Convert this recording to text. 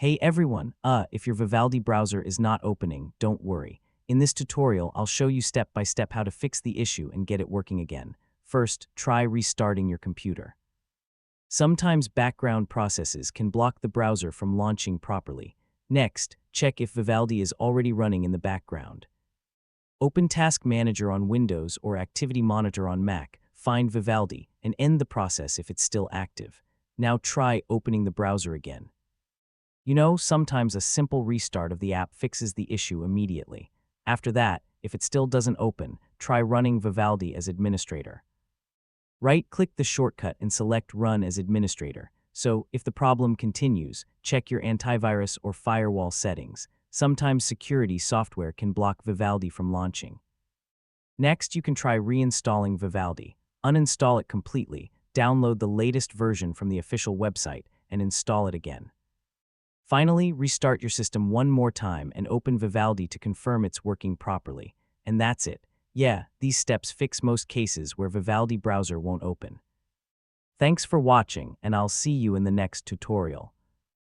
Hey everyone, if your Vivaldi browser is not opening, don't worry. In this tutorial, I'll show you step by step how to fix the issue and get it working again. First, try restarting your computer. Sometimes background processes can block the browser from launching properly. Next, check if Vivaldi is already running in the background. Open Task Manager on Windows or Activity Monitor on Mac, find Vivaldi, and end the process if it's still active. Now try opening the browser again. You know, sometimes a simple restart of the app fixes the issue immediately. After that, if it still doesn't open, try running Vivaldi as administrator. Right-click the shortcut and select Run as administrator. So, if the problem continues, check your antivirus or firewall settings. Sometimes security software can block Vivaldi from launching. Next, you can try reinstalling Vivaldi. Uninstall it completely, download the latest version from the official website, and install it again. Finally, restart your system one more time and open Vivaldi to confirm it's working properly. And that's it. Yeah, these steps fix most cases where Vivaldi browser won't open. Thanks for watching, and I'll see you in the next tutorial.